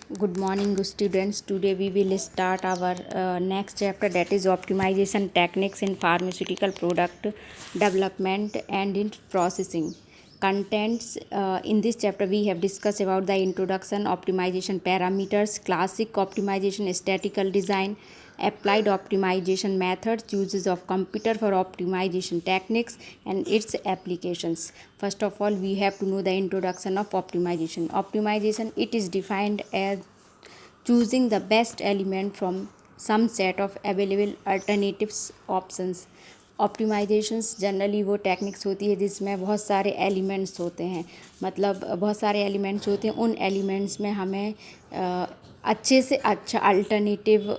Good morning, students. Today we will start our next chapter, that is optimization techniques in pharmaceutical product development and in processing. Contents in this chapter we have discussed about the introduction, optimization parameters, classic optimization, statistical design, applied optimization methods, uses of computer for optimization techniques and its applications. First of all, we have to know the introduction of optimization. Optimization, it is defined as choosing the best element from some set of available alternatives options. Optimisations generally वो techniques होती है जिसमें बहुत सारे elements होते हैं, मतलब बहुत सारे एलिमेंट्स होते हैं। उन एलिमेंट्स में हमें अच्छे से अच्छा अल्टरनेटिव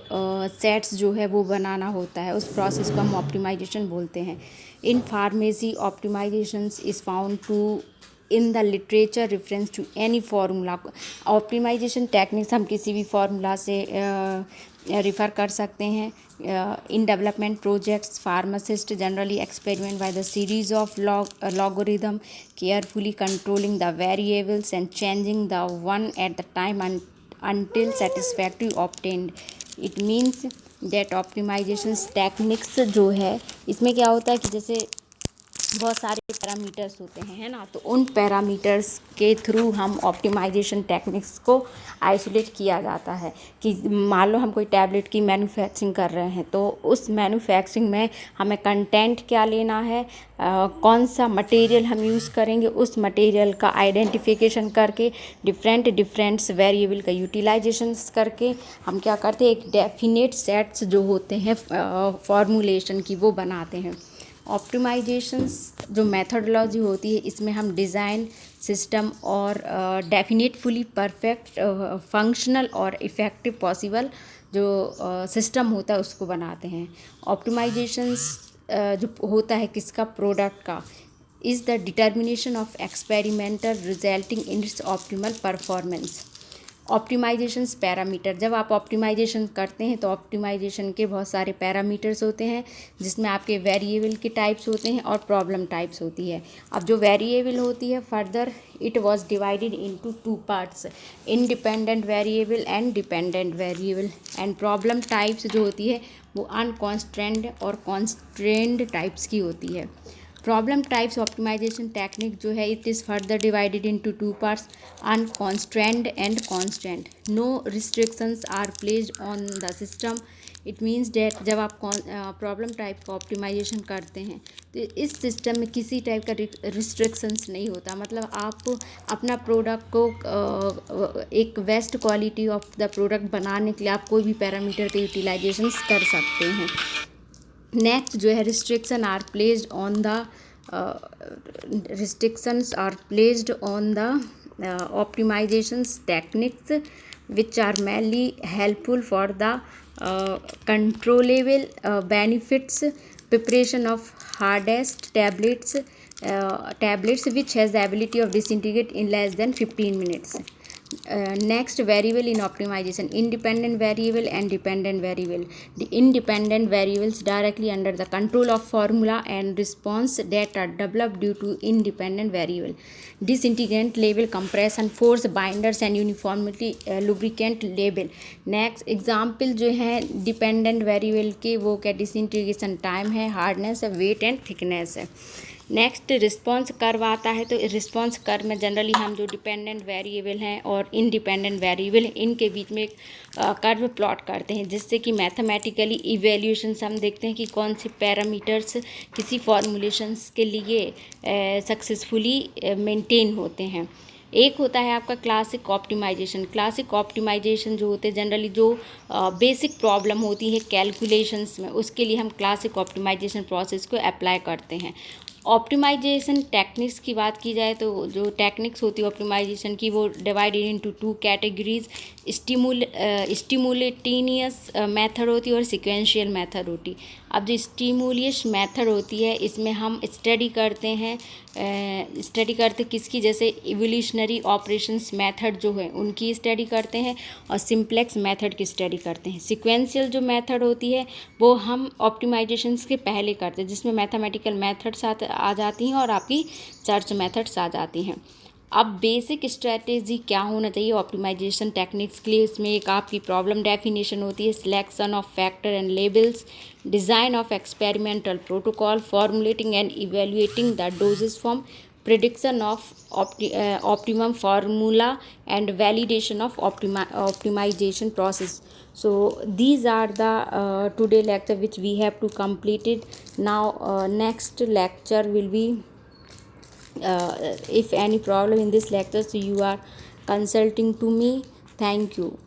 सेट्स जो है वो बनाना होता है। उस प्रोसेस को हम ऑप्टिमाइजेशन बोलते हैं। In pharmacy optimizations is found to in the literature reference to any formula. Optimization techniques हम किसी भी फार्मूला से रिफ़र कर सकते हैं। In development projects pharmacist generally experiment by the series of logarithm, carefully controlling the variables and changing the one at the time until satisfactory obtained. It means that optimization techniques जो है इसमें क्या होता है कि जैसे बहुत सारे पैरामीटर्स होते हैं, है ना, तो उन पैरामीटर्स के थ्रू हम ऑप्टिमाइजेशन टेक्निक्स को आइसोलेट किया जाता है। कि मान लो हम कोई टैबलेट की मैन्युफैक्चरिंग कर रहे हैं, तो उस मैन्युफैक्चरिंग में हमें कंटेंट क्या लेना है, कौन सा मटेरियल हम यूज़ करेंगे, उस मटेरियल का आइडेंटिफिकेशन करके डिफरेंट वेरिएबल का यूटिलाइजेशन करके हम क्या करते हैं, एक डेफिनेट सेट्स जो होते हैं फॉर्मूलेशन की वो बनाते हैं। ऑप्टिमाइजेशंस जो मेथडोलॉजी होती है इसमें हम डिज़ाइन सिस्टम और डेफिनेट फुली परफेक्ट फंक्शनल और इफ़ेक्टिव पॉसिबल जो सिस्टम होता है उसको बनाते हैं। ऑप्टिमाइजेशंस जो होता है किसका, प्रोडक्ट का, is the determination of experimental resulting in its optimal performance. Optimisations parameter, जब आप ऑप्टिमाइजेशन करते हैं तो ऑप्टिमाइजेशन के बहुत सारे पैरामीटर्स होते हैं जिसमें आपके वेरिएबल के टाइप्स होते हैं और प्रॉब्लम टाइप्स होती है। अब जो वेरिएबल होती है further it was divided into two parts, independent variable and dependent variable. And problem types जो होती है वो अनकॉन्स्ट्रेंड और कॉन्स्ट्रेंड टाइप्स की होती है। प्रॉब्लम टाइप्स ऑप्टिमाइजेशन टेक्निक जो है it is further divided into two parts, unconstrained and constraint. No restrictions are placed on the system. It means that जब आप प्रॉब्लम टाइप का ऑप्टिमाइजेशन करते हैं तो इस सिस्टम में किसी टाइप का रिस्ट्रिक्शंस नहीं होता, मतलब आप अपना प्रोडक्ट को एक best quality of the product बनाने के लिए आप कोई भी पैरामीटर के यूटिलाइजेशंस कर सकते हैं। नेक्स्ट जो है restrictions are placed on the optimizations techniques which are mainly helpful for the controllable benefits, preparation of hardest tablets which has the ability of disintegrate in less than 15 minutes. Next variable in optimization, independent variable and dependent variable. The independent variables directly under the control of formula and response that are developed due to independent variable. Disintegrant label, compression force, binders and uniformity lubricant label. Next example जो है dependent variable के वो क्या, disintegration time है, hardness है, wait and thickness है। Next response curve आता है, तो रिस्पॉन्स कर्व में जनरली हम जो डिपेंडेंट वेरिएबल हैं और इंडिपेंडेंट वेरिएबल इनके बीच में एक कर्व प्लॉट करते हैं जिससे कि मैथमेटिकली इवेल्यूशंस हम देखते हैं कि कौन से पैरामीटर्स किसी फॉर्मूलेशंस के लिए सक्सेसफुली मेंटेन होते हैं। एक होता है आपका क्लासिक ऑप्टिमाइजेशन। क्लासिक ऑप्टिमाइजेशन जो होते हैं जनरली जो बेसिक प्रॉब्लम होती है कैलकुलेशंस में, उसके लिए हम क्लासिक ऑप्टिमाइजेशन प्रोसेस को अप्लाई करते हैं। ऑप्टिमाइजेशन टेक्निक्स की बात की जाए तो जो टेक्निक्स होती है ऑप्टिमाइजेशन की वो divided into two categories, simultaneous method होती है और सिक्वेंशियल मेथड होती है। अब जो स्टिमुलियस मेथड होती है इसमें हम स्टडी करते किसकी, जैसे इवोल्यूशनरी ऑपरेशंस मेथड जो है उनकी स्टडी करते हैं और सिंप्लेक्स मेथड की स्टडी करते हैं। सिक्वेंशियल जो मेथड होती है वो हम ऑप्टिमाइजेशंस के पहले करते हैं जिसमें मैथमेटिकल मेथड्स आ जाती हैं और आपकी सर्च मेथड्स आ जाती हैं। अब बेसिक स्ट्रेटेजी क्या होना चाहिए ऑप्टिमाइजेशन टेक्निक्स के लिए, इसमें एक आपकी प्रॉब्लम डेफिनेशन होती है, selection of factor and labels, design of experimental protocol, formulating and evaluating the doses form, prediction of optimum formula, and validation of optimization process. So these are the today lecture which we have to complete it. Now next lecture will be if any problem in this lecture, so you are consulting to me. Thank you.